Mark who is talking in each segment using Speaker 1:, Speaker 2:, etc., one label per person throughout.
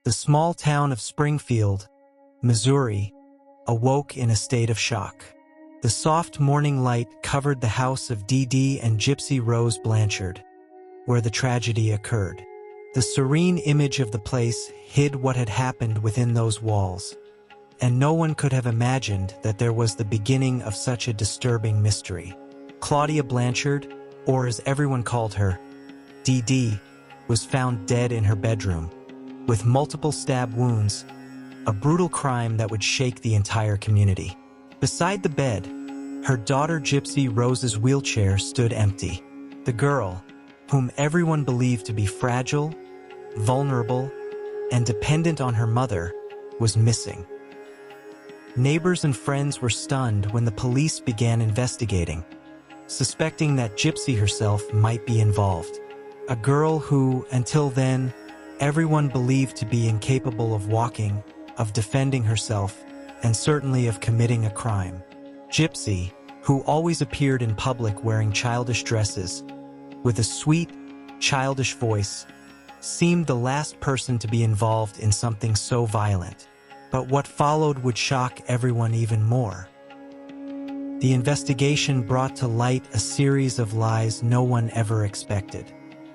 Speaker 1: The small town of Springfield, Missouri, awoke in a state of shock. The soft morning light covered the house of Dee Dee and Gypsy Rose Blanchard, where the tragedy occurred. The serene image of the place hid what had happened within those walls, and no one could have imagined that there was the beginning of such a disturbing mystery. Claudia Blanchard, or as everyone called her, Dee Dee, was found dead in her bedroom, with multiple stab wounds, a brutal crime that would shake the entire community. Beside the bed, her daughter Gypsy Rose's wheelchair stood empty. The girl, whom everyone believed to be fragile, vulnerable, and dependent on her mother, was missing. Neighbors and friends were stunned when the police began investigating, suspecting that Gypsy herself might be involved. A girl who, until then, everyone believed to be incapable of walking, of defending herself, and certainly of committing a crime. Gypsy, who always appeared in public wearing childish dresses, with a sweet, childish voice, seemed the last person to be involved in something so violent. But what followed would shock everyone even more. The investigation brought to light a series of lies no one ever expected.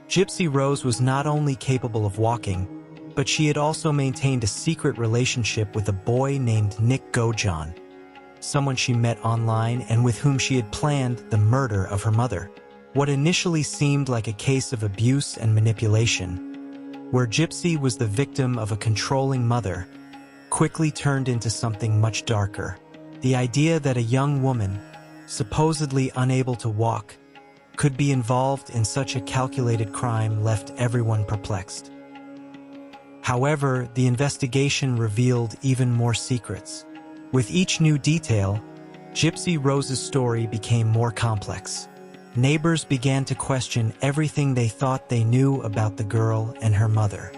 Speaker 1: Gypsy Rose was not only capable of walking, but she had also maintained a secret relationship with a boy named Nick Gojon, someone she met online and with whom she had planned the murder of her mother. What initially seemed like a case of abuse and manipulation, where Gypsy was the victim of a controlling mother, quickly turned into something much darker. The idea that a young woman, supposedly unable to walk, could be involved in such a calculated crime left everyone perplexed. However, the investigation revealed even more secrets. With each new detail, Gypsy Rose's story became more complex. Neighbors began to question everything they thought they knew about the girl and her mother.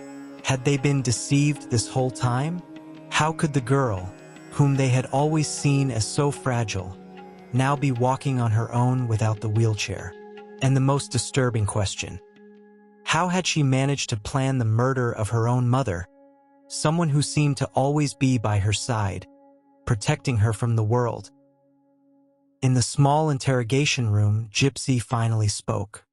Speaker 1: Had they been deceived this whole time? How could the girl, whom they had always seen as so fragile, now be walking on her own without the wheelchair? And the most disturbing question: how had she managed to plan the murder of her own mother, someone who seemed to always be by her side, protecting her from the world? In the small interrogation room, Gypsy finally spoke.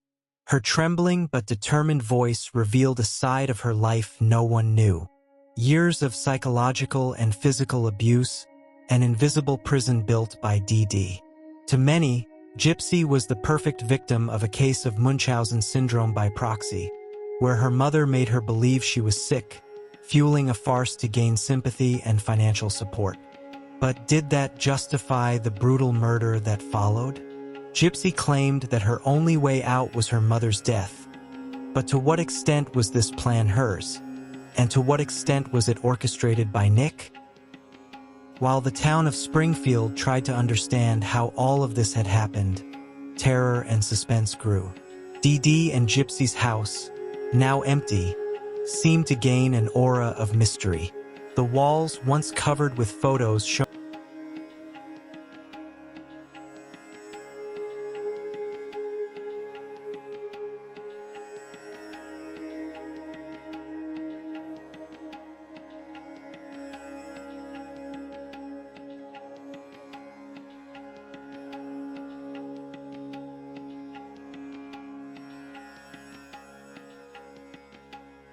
Speaker 1: Her trembling but determined voice revealed a side of her life no one knew. Years of psychological and physical abuse, an invisible prison built by Dee Dee. To many, Gypsy was the perfect victim of a case of Munchausen syndrome by proxy, where her mother made her believe she was sick, fueling a farce to gain sympathy and financial support. But did that justify the brutal murder that followed? Gypsy claimed that her only way out was her mother's death. But to what extent was this plan hers? And to what extent was it orchestrated by Nick? While the town of Springfield tried to understand how all of this had happened, terror and suspense grew. Dee Dee and Gypsy's house, now empty, seemed to gain an aura of mystery. The walls, once covered with photos showing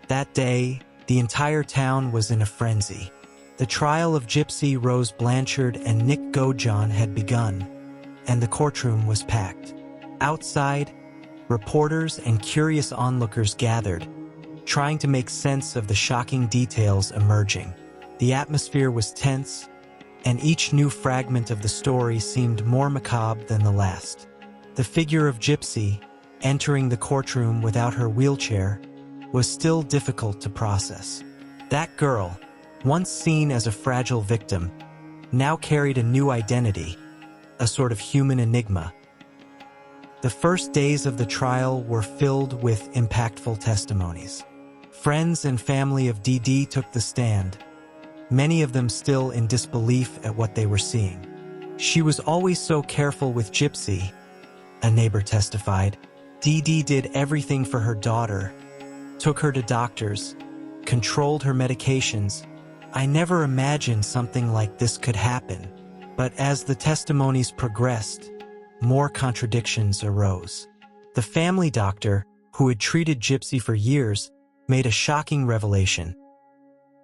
Speaker 1: that day, the entire town was in a frenzy. The trial of Gypsy Rose Blanchard and Nick Gojon had begun, and the courtroom was packed. Outside, reporters and curious onlookers gathered, trying to make sense of the shocking details emerging. The atmosphere was tense, and each new fragment of the story seemed more macabre than the last. The figure of Gypsy, entering the courtroom without her wheelchair, was still difficult to process. That girl, once seen as a fragile victim, now carried a new identity, a sort of human enigma. The first days of the trial were filled with impactful testimonies. Friends and family of Dee Dee took the stand, many of them still in disbelief at what they were seeing. She was always so careful with Gypsy, a neighbor testified. Dee Dee did everything for her daughter, took her to doctors, controlled her medications. I never imagined something like this could happen. But as the testimonies progressed, more contradictions arose. The family doctor, who had treated Gypsy for years, made a shocking revelation.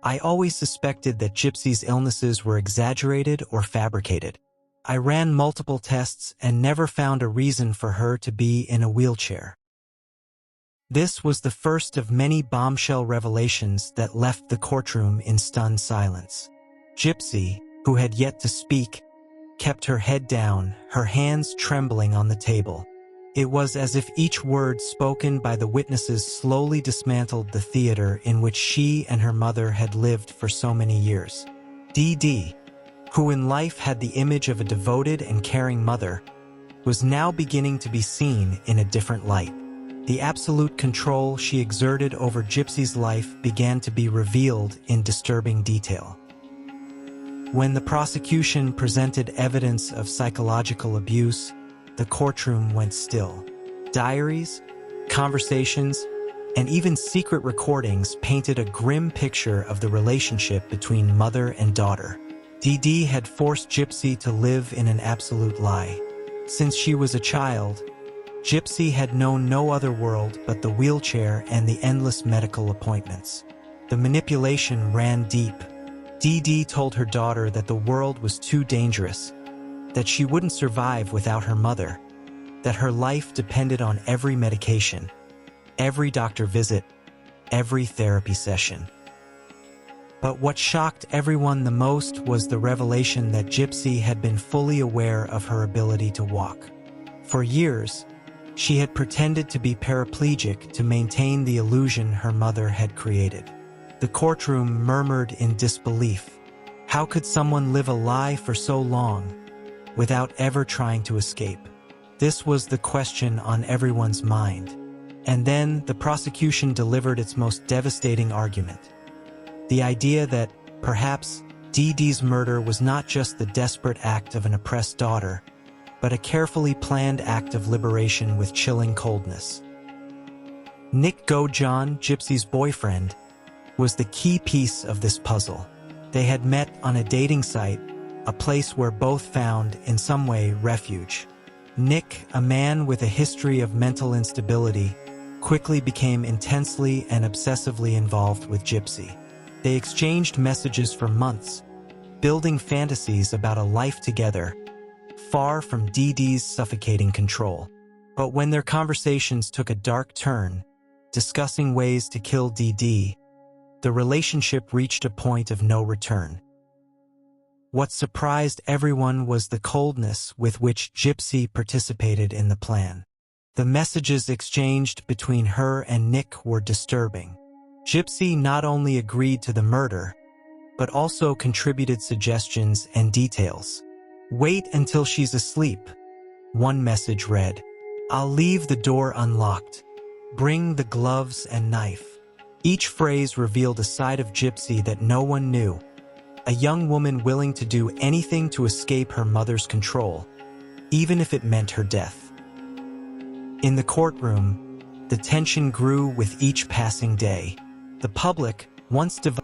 Speaker 1: I always suspected that Gypsy's illnesses were exaggerated or fabricated. I ran multiple tests and never found a reason for her to be in a wheelchair. This was the first of many bombshell revelations that left the courtroom in stunned silence. Gypsy, who had yet to speak, kept her head down, her hands trembling on the table. It was as if each word spoken by the witnesses slowly dismantled the theater in which she and her mother had lived for so many years. Dee, who in life had the image of a devoted and caring mother, was now beginning to be seen in a different light. The absolute control she exerted over Gypsy's life began to be revealed in disturbing detail. When the prosecution presented evidence of psychological abuse, the courtroom went still. Diaries, conversations, and even secret recordings painted a grim picture of the relationship between mother and daughter. Dee had forced Gypsy to live in an absolute lie. Since she was a child, Gypsy had known no other world but the wheelchair and the endless medical appointments. The manipulation ran deep. Dee told her daughter that the world was too dangerous, that she wouldn't survive without her mother, that her life depended on every medication, every doctor visit, every therapy session. But what shocked everyone the most was the revelation that Gypsy had been fully aware of her ability to walk. For years, she had pretended to be paraplegic to maintain the illusion her mother had created. The courtroom murmured in disbelief. How could someone live a lie for so long without ever trying to escape? This was the question on everyone's mind. And then the prosecution delivered its most devastating argument. The idea that perhaps Dee's murder was not just the desperate act of an oppressed daughter, but a carefully planned act of liberation with chilling coldness. Nick John, Gypsy's boyfriend, was the key piece of this puzzle. They had met on a dating site, a place where both found, in some way, refuge. Nick, a man with a history of mental instability, quickly became intensely and obsessively involved with Gypsy. They exchanged messages for months, building fantasies about a life together, far from Dee's suffocating control. But when their conversations took a dark turn, discussing ways to kill Dee, the relationship reached a point of no return. What surprised everyone was the coldness with which Gypsy participated in the plan. The messages exchanged between her and Nick were disturbing. Gypsy not only agreed to the murder, but also contributed suggestions and details. "Wait until she's asleep," one message read. "I'll leave the door unlocked. Bring the gloves and knife." Each phrase revealed a side of Gypsy that no one knew, a young woman willing to do anything to escape her mother's control, even if it meant her death. In the courtroom, the tension grew with each passing day. The public, once divided,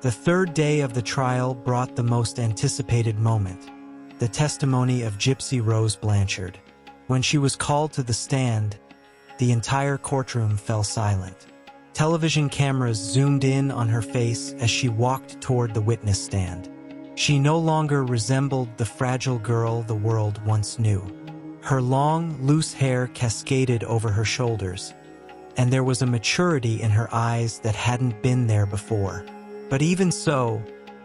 Speaker 1: the third day of the trial brought the most anticipated moment, the testimony of Gypsy Rose Blanchard. When she was called to the stand, the entire courtroom fell silent. Television cameras zoomed in on her face as she walked toward the witness stand. She no longer resembled the fragile girl the world once knew. Her long, loose hair cascaded over her shoulders, and there was a maturity in her eyes that hadn't been there before. But even so,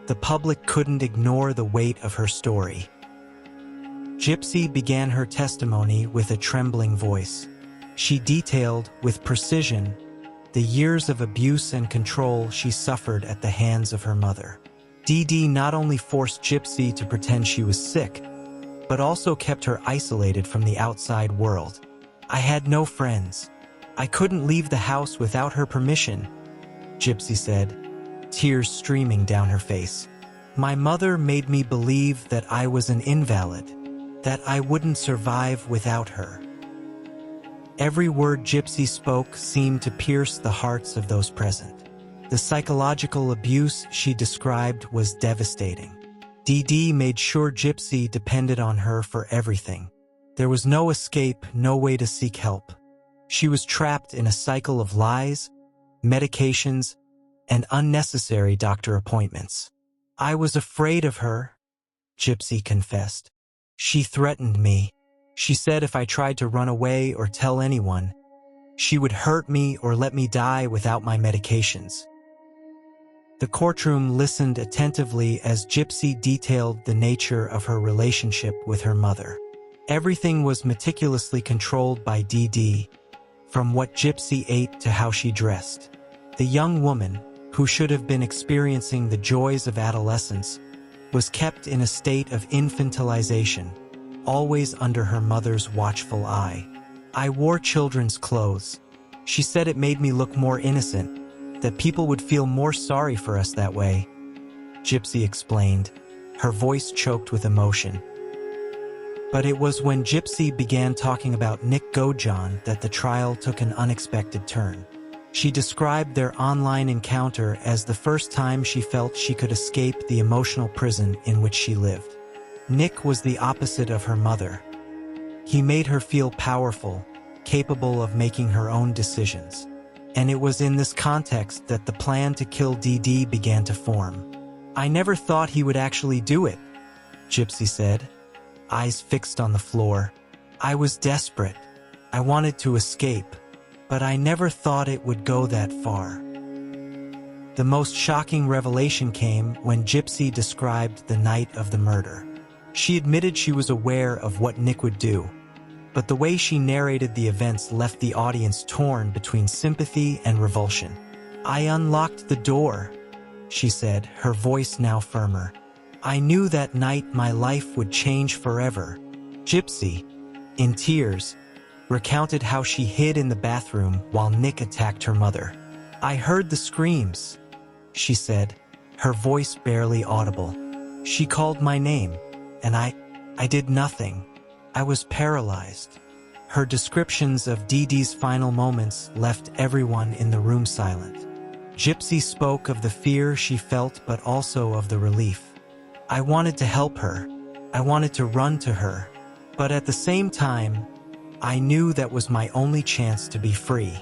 Speaker 1: the public couldn't ignore the weight of her story. Gypsy began her testimony with a trembling voice. She detailed, with precision, the years of abuse and control she suffered at the hands of her mother. Dee Dee not only forced Gypsy to pretend she was sick, but also kept her isolated from the outside world. I had no friends. I couldn't leave the house without her permission, Gypsy said, tears streaming down her face. My mother made me believe that I was an invalid, that I wouldn't survive without her. Every word Gypsy spoke seemed to pierce the hearts of those present. The psychological abuse she described was devastating. Dee Dee made sure Gypsy depended on her for everything. There was no escape, no way to seek help. She was trapped in a cycle of lies, medications, and unnecessary doctor appointments. I was afraid of her, Gypsy confessed. She threatened me. She said if I tried to run away or tell anyone, she would hurt me or let me die without my medications. The courtroom listened attentively as Gypsy detailed the nature of her relationship with her mother. Everything was meticulously controlled by Dee Dee, from what Gypsy ate to how she dressed. The young woman, who should have been experiencing the joys of adolescence, was kept in a state of infantilization, always under her mother's watchful eye. I wore children's clothes. She said it made me look more innocent, that people would feel more sorry for us that way, Gypsy explained, her voice choked with emotion. But it was when Gypsy began talking about Nick Gojan that the trial took an unexpected turn. She described their online encounter as the first time she felt she could escape the emotional prison in which she lived. Nick was the opposite of her mother. He made her feel powerful, capable of making her own decisions. And it was in this context that the plan to kill Dee Dee began to form. I never thought he would actually do it, Gypsy said, eyes fixed on the floor. I was desperate. I wanted to escape, but I never thought it would go that far. The most shocking revelation came when Gypsy described the night of the murder. She admitted she was aware of what Nick would do, but the way she narrated the events left the audience torn between sympathy and revulsion. I unlocked the door, she said, her voice now firmer. I knew that night my life would change forever. Gypsy, in tears, recounted how she hid in the bathroom while Nick attacked her mother. I heard the screams, she said, her voice barely audible. She called my name, and I did nothing. I was paralyzed. Her descriptions of Dee Dee's final moments left everyone in the room silent. Gypsy spoke of the fear she felt but also of the relief. I wanted to help her. I wanted to run to her. But at the same time, I knew that was my only chance to be free.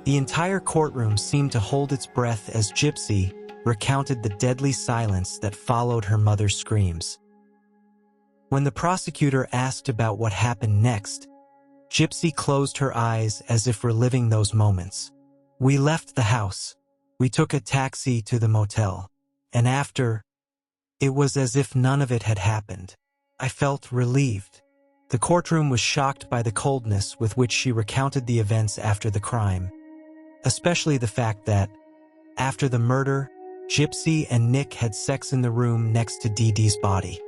Speaker 1: The entire courtroom seemed to hold its breath as Gypsy recounted the deadly silence that followed her mother's screams. When the prosecutor asked about what happened next, Gypsy closed her eyes as if reliving those moments. We left the house. We took a taxi to the motel. And after, it was as if none of it had happened. I felt relieved. The courtroom was shocked by the coldness with which she recounted the events after the crime, especially the fact that, after the murder, Gypsy and Nick had sex in the room next to Dee Dee's body.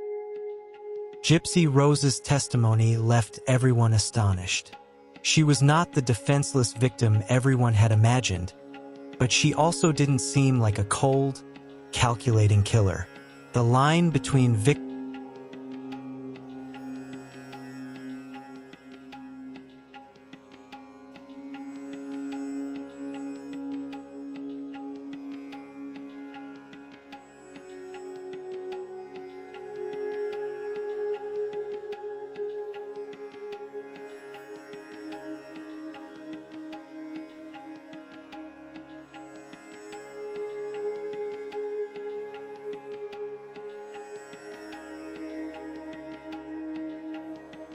Speaker 1: Gypsy Rose's testimony left everyone astonished. She was not the defenseless victim everyone had imagined, but she also didn't seem like a cold, calculating killer. The line between victim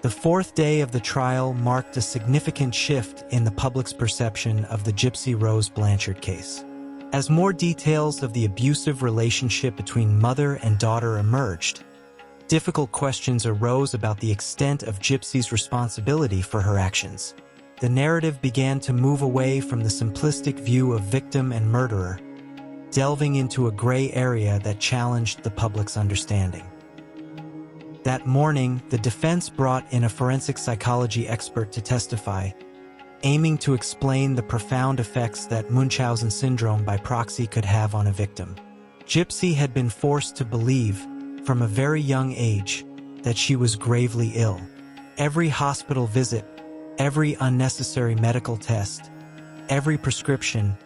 Speaker 1: The fourth day of the trial marked a significant shift in the public's perception of the Gypsy Rose Blanchard case. As more details of the abusive relationship between mother and daughter emerged, difficult questions arose about the extent of Gypsy's responsibility for her actions. the narrative began to move away from the simplistic view of victim and murderer, delving into a gray area that challenged the public's understanding. That morning, the defense brought in a forensic psychology expert to testify, aiming to explain the profound effects that Munchausen syndrome by proxy could have on a victim. Gypsy had been forced to believe, from a very young age, that she was gravely ill. Every hospital visit, every unnecessary medical test, every prescription,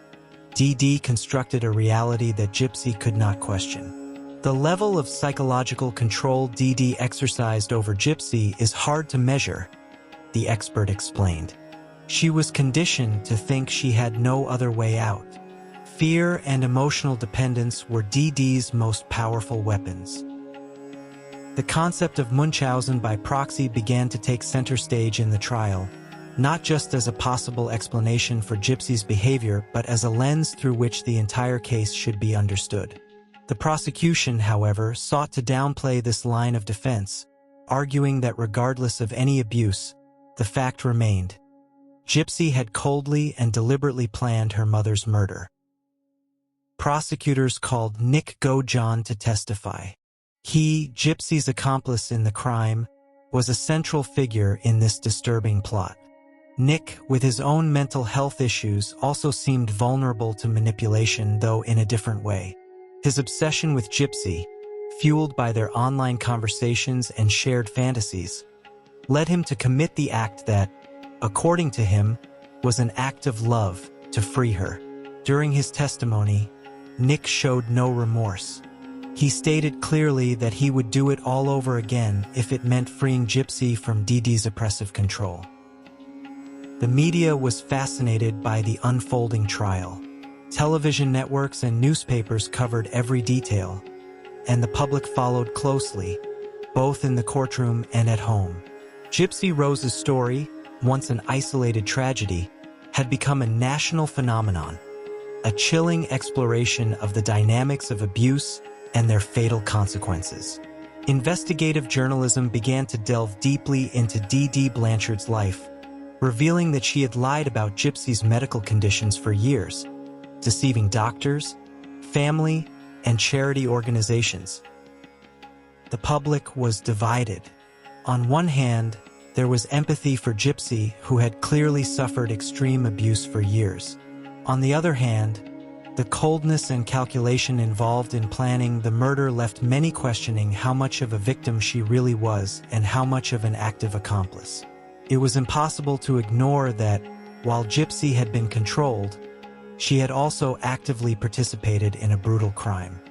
Speaker 1: DD constructed a reality that Gypsy could not question. The level of psychological control DD exercised over Gypsy is hard to measure, the expert explained. She was conditioned to think she had no other way out. Fear and emotional dependence were DD's most powerful weapons. The concept of Munchausen by proxy began to take center stage in the trial, not just as a possible explanation for Gypsy's behavior, but as a lens through which the entire case should be understood. The prosecution, however, sought to downplay this line of defense, arguing that regardless of any abuse, the fact remained: Gypsy had coldly and deliberately planned her mother's murder. Prosecutors called Nick Gojan to testify. He, Gypsy's accomplice in the crime, was a central figure in this disturbing plot. Nick, with his own mental health issues, also seemed vulnerable to manipulation, though in a different way. His obsession with Gypsy, fueled by their online conversations and shared fantasies, led him to commit the act that, according to him, was an act of love to free her. During his testimony, Nick showed no remorse. He stated clearly that he would do it all over again if it meant freeing Gypsy from DD's oppressive control. The media was fascinated by the unfolding trial. Television networks and newspapers covered every detail, and the public followed closely, both in the courtroom and at home. Gypsy Rose's story, once an isolated tragedy, had become a national phenomenon, a chilling exploration of the dynamics of abuse and their fatal consequences. Investigative journalism began to delve deeply into DD Blanchard's life, revealing that she had lied about Gypsy's medical conditions for years, deceiving doctors, family, and charity organizations. The public was divided. On one hand, there was empathy for Gypsy, who had clearly suffered extreme abuse for years. On the other hand, the coldness and calculation involved in planning the murder left many questioning how much of a victim she really was and how much of an active accomplice. It was impossible to ignore that, while Gypsy had been controlled, she had also actively participated in a brutal crime.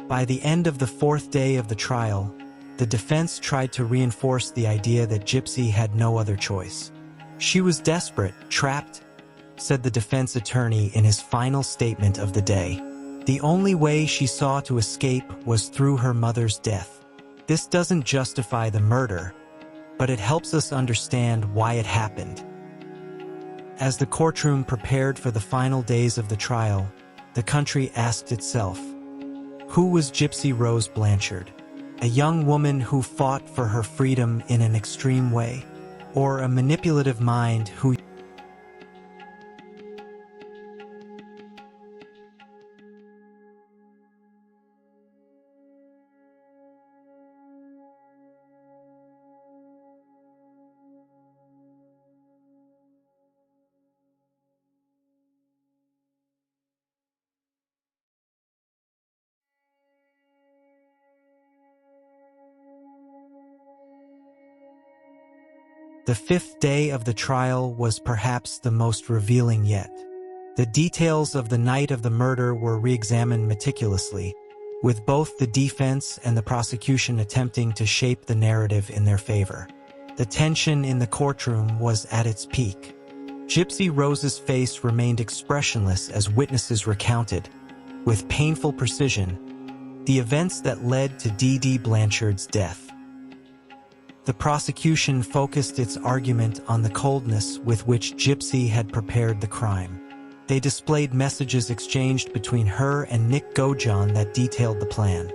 Speaker 1: By the end of the fourth day of the trial, the defense tried to reinforce the idea that Gypsy had no other choice. She was desperate, trapped, said the defense attorney in his final statement of the day. The only way she saw to escape was through her mother's death. This doesn't justify the murder, but it helps us understand why it happened. As the courtroom prepared for the final days of the trial, the country asked itself, who was Gypsy Rose Blanchard? A young woman who fought for her freedom in an extreme way, or a manipulative mind who The fifth day of the trial was perhaps the most revealing yet. The details of the night of the murder were re-examined meticulously, with both the defense and the prosecution attempting to shape the narrative in their favor. The tension in the courtroom was at its peak. Gypsy Rose's face remained expressionless as witnesses recounted, with painful precision, the events that led to D.D. Blanchard's death. The prosecution focused its argument on the coldness with which Gypsy had prepared the crime. They displayed messages exchanged between her and Nick Gojan that detailed the plan.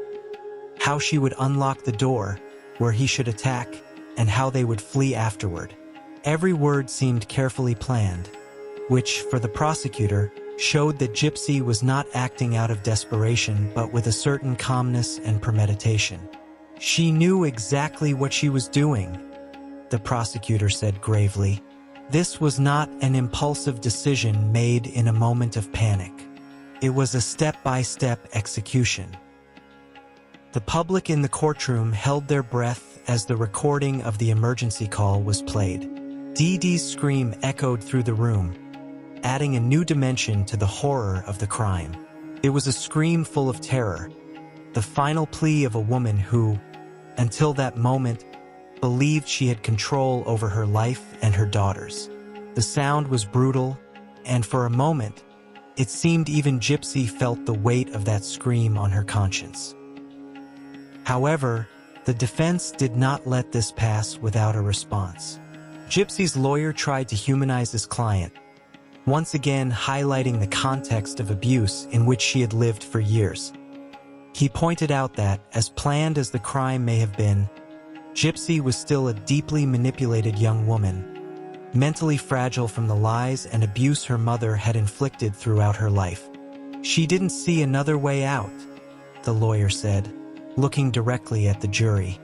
Speaker 1: How she would unlock the door, where he should attack, and how they would flee afterward. Every word seemed carefully planned, which, for the prosecutor, showed that Gypsy was not acting out of desperation but with a certain calmness and premeditation. She knew exactly what she was doing, the prosecutor said gravely. This was not an impulsive decision made in a moment of panic. It was a step-by-step execution. The public in the courtroom held their breath as the recording of the emergency call was played. Dee Dee's scream echoed through the room, adding a new dimension to the horror of the crime. It was a scream full of terror, the final plea of a woman who, until that moment, believed she had control over her life and her daughters. The sound was brutal, and for a moment, it seemed even Gypsy felt the weight of that scream on her conscience. However, the defense did not let this pass without a response. Gypsy's lawyer tried to humanize his client, once again highlighting the context of abuse in which she had lived for years. He pointed out that, as planned as the crime may have been, Gypsy was still a deeply manipulated young woman, mentally fragile from the lies and abuse her mother had inflicted throughout her life. She didn't see another way out, the lawyer said, looking directly at the jury.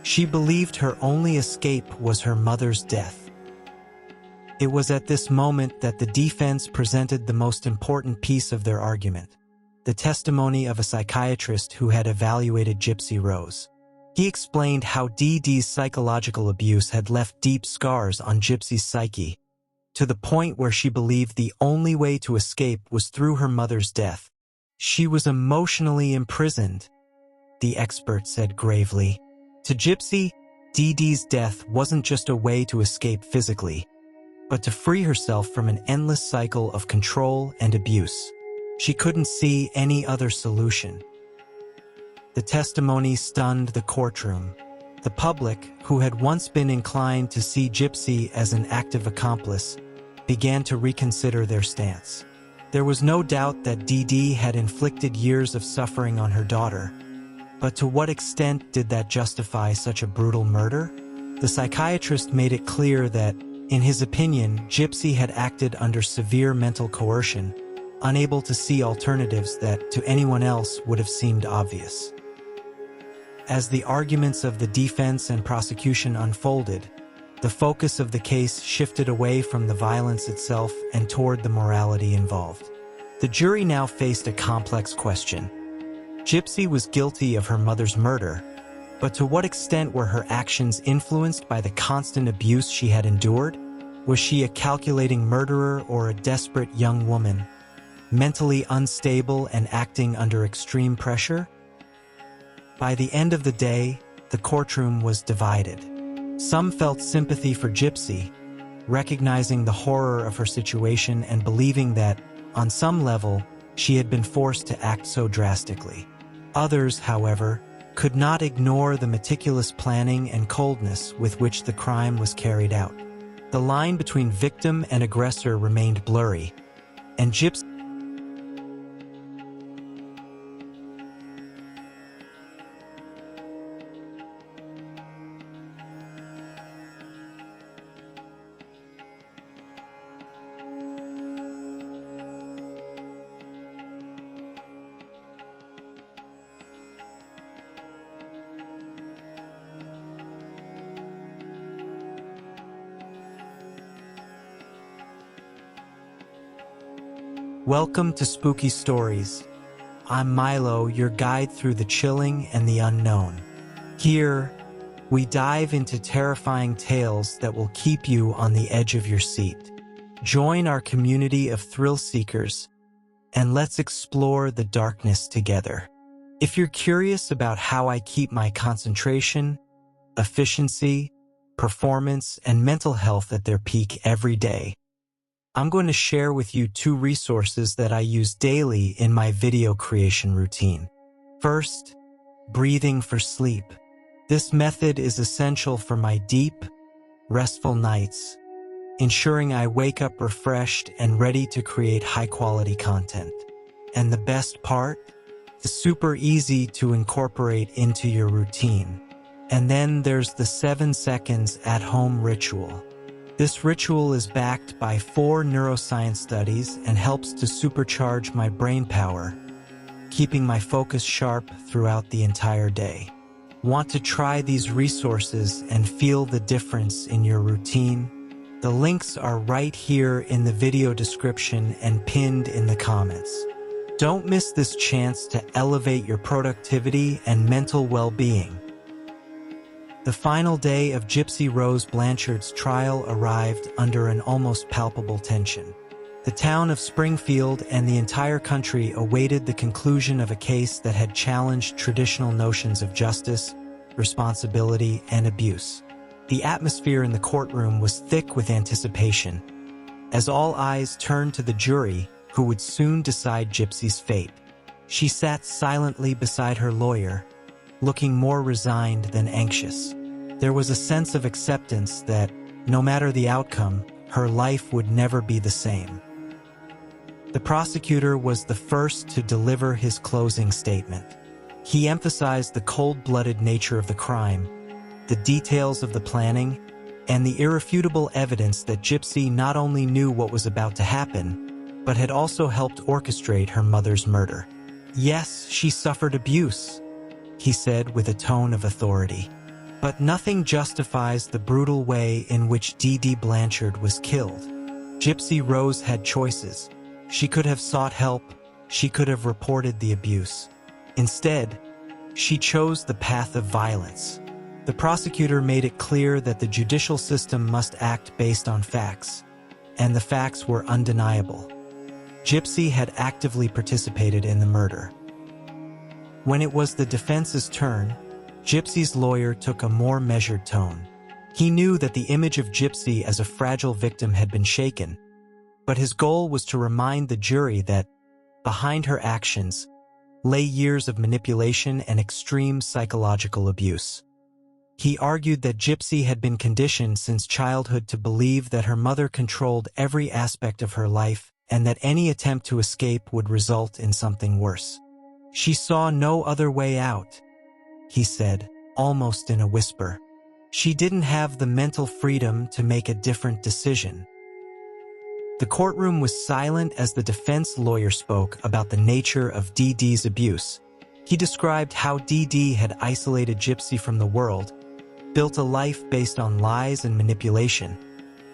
Speaker 1: She believed her only escape was her mother's death. It was at this moment that the defense presented the most important piece of their argument, the testimony of a psychiatrist who had evaluated Gypsy Rose. He explained how Dee Dee's psychological abuse had left deep scars on Gypsy's psyche, to the point where she believed the only way to escape was through her mother's death. She was emotionally imprisoned, the expert said gravely. To Gypsy, Dee Dee's death wasn't just a way to escape physically, but to free herself from an endless cycle of control and abuse. She couldn't see any other solution. The testimony stunned the courtroom. The public, who had once been inclined to see Gypsy as an active accomplice, began to reconsider their stance. There was no doubt that Dee Dee had inflicted years of suffering on her daughter, but to what extent did that justify such a brutal murder? The psychiatrist made it clear that, in his opinion, Gypsy had acted under severe mental coercion, unable to see alternatives that, to anyone else, would have seemed obvious. As the arguments of the defense and prosecution unfolded, the focus of the case shifted away from the violence itself and toward the morality involved. The jury now faced a complex question. Gypsy was guilty of her mother's murder, but to what extent were her actions influenced by the constant abuse she had endured? Was she a calculating murderer or a desperate young woman, mentally unstable and acting under extreme pressure? By the end of the day, the courtroom was divided. Some felt sympathy for Gypsy, recognizing the horror of her situation and believing that, on some level, she had been forced to act so drastically. Others, however, could not ignore the meticulous planning and coldness with which the crime was carried out. The line between victim and aggressor remained blurry, and Gypsy Welcome to Spooky Stories. I'm Milo, your guide through the chilling and the unknown. Here, we dive into terrifying tales that will keep you on the edge of your seat. Join our community of thrill seekers, and let's explore the darkness together. If you're curious about how I keep my concentration, efficiency, performance, and mental health at their peak every day, I'm going to share with you 2 resources that I use daily in my video creation routine. First, breathing for sleep. This method is essential for my deep, restful nights, ensuring I wake up refreshed and ready to create high-quality content. And the best part? It's super easy to incorporate into your routine. And then there's the 7 seconds at-home ritual. This ritual is backed by 4 neuroscience studies and helps to supercharge my brain power, keeping my focus sharp throughout the entire day. Want to try these resources and feel the difference in your routine? The links are right here in the video description and pinned in the comments. Don't miss this chance to elevate your productivity and mental well-being. The final day of Gypsy Rose Blanchard's trial arrived under an almost palpable tension. The town of Springfield and the entire country awaited the conclusion of a case that had challenged traditional notions of justice, responsibility, and abuse. The atmosphere in the courtroom was thick with anticipation, as all eyes turned to the jury who would soon decide Gypsy's fate. She sat silently beside her lawyer, looking more resigned than anxious. There was a sense of acceptance that, no matter the outcome, her life would never be the same. The prosecutor was the first to deliver his closing statement. He emphasized the cold-blooded nature of the crime, the details of the planning, and the irrefutable evidence that Gypsy not only knew what was about to happen, but had also helped orchestrate her mother's murder. Yes, she suffered abuse, he said with a tone of authority. But nothing justifies the brutal way in which Dee Blanchard was killed. Gypsy Rose had choices. She could have sought help. She could have reported the abuse. Instead, she chose the path of violence. The prosecutor made it clear that the judicial system must act based on facts, and the facts were undeniable. Gypsy had actively participated in the murder. When it was the defense's turn, Gypsy's lawyer took a more measured tone. He knew that the image of Gypsy as a fragile victim had been shaken, but his goal was to remind the jury that, behind her actions, lay years of manipulation and extreme psychological abuse. He argued that Gypsy had been conditioned since childhood to believe that her mother controlled every aspect of her life and that any attempt to escape would result in something worse. She saw no other way out, he said, almost in a whisper. She didn't have the mental freedom to make a different decision. The courtroom was silent as the defense lawyer spoke about the nature of Dee's abuse. He described how Dee had isolated Gypsy from the world, built a life based on lies and manipulation,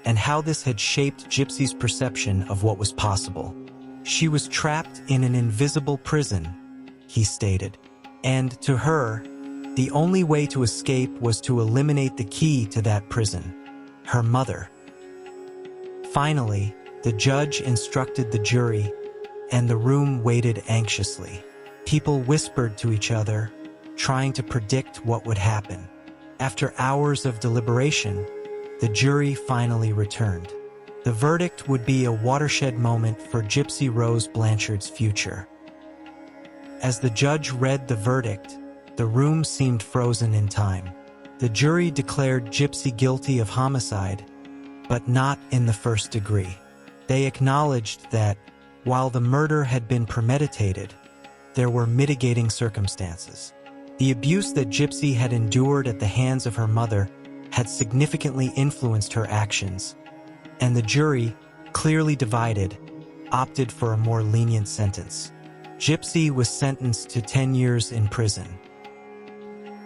Speaker 1: and how this had shaped Gypsy's perception of what was possible. She was trapped in an invisible prison, he stated, and to her, the only way to escape was to eliminate the key to that prison, her mother. Finally, the judge instructed the jury, and the room waited anxiously. People whispered to each other, trying to predict what would happen. After hours of deliberation, the jury finally returned. The verdict would be a watershed moment for Gypsy Rose Blanchard's future. As the judge read the verdict, the room seemed frozen in time. The jury declared Gypsy guilty of homicide, but not in the first degree. They acknowledged that, while the murder had been premeditated, there were mitigating circumstances. The abuse that Gypsy had endured at the hands of her mother had significantly influenced her actions, and the jury, clearly divided, opted for a more lenient sentence. Gypsy was sentenced to 10 years in prison.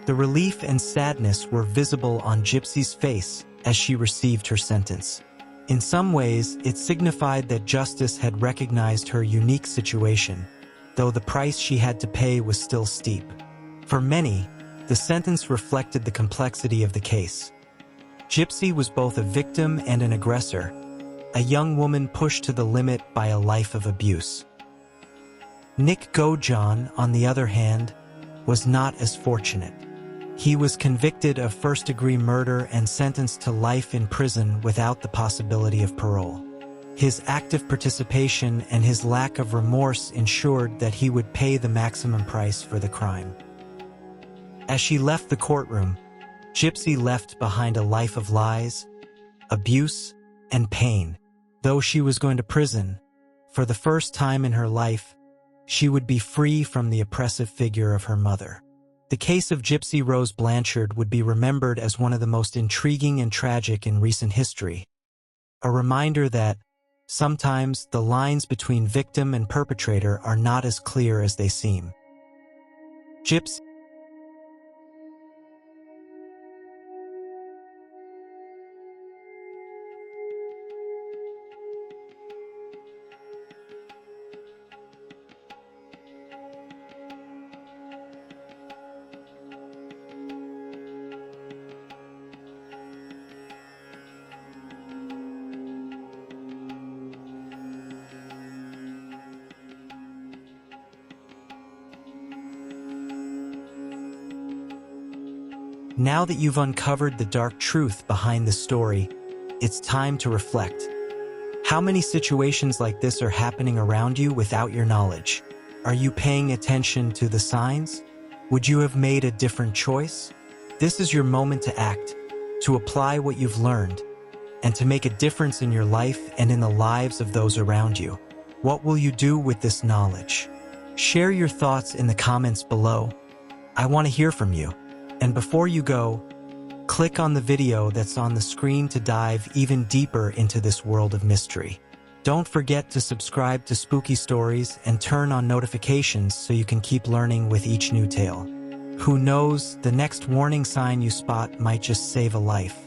Speaker 1: The relief and sadness were visible on Gypsy's face as she received her sentence. In some ways, it signified that justice had recognized her unique situation, though the price she had to pay was still steep. For many, the sentence reflected the complexity of the case. Gypsy was both a victim and an aggressor, a young woman pushed to the limit by a life of abuse. Nick Gojon, on the other hand, was not as fortunate. He was convicted of first-degree murder and sentenced to life in prison without the possibility of parole. His active participation and his lack of remorse ensured that he would pay the maximum price for the crime. As she left the courtroom, Gypsy left behind a life of lies, abuse, and pain. Though she was going to prison, for the first time in her life, she would be free from the oppressive figure of her mother. The case of Gypsy Rose Blanchard would be remembered as one of the most intriguing and tragic in recent history, A reminder that sometimes the lines between victim and perpetrator are not as clear as they seem. Gypsy. Now that you've uncovered the dark truth behind the story, it's time to reflect. How many situations like this are happening around you without your knowledge? Are you paying attention to the signs? Would you have made a different choice? This is your moment to act, to apply what you've learned, and to make a difference in your life and in the lives of those around you. What will you do with this knowledge? Share your thoughts in the comments below. I want to hear from you. And before you go, click on the video that's on the screen to dive even deeper into this world of mystery. Don't forget to subscribe to Spooky Stories and turn on notifications so you can keep learning with each new tale. Who knows, the next warning sign you spot might just save a life.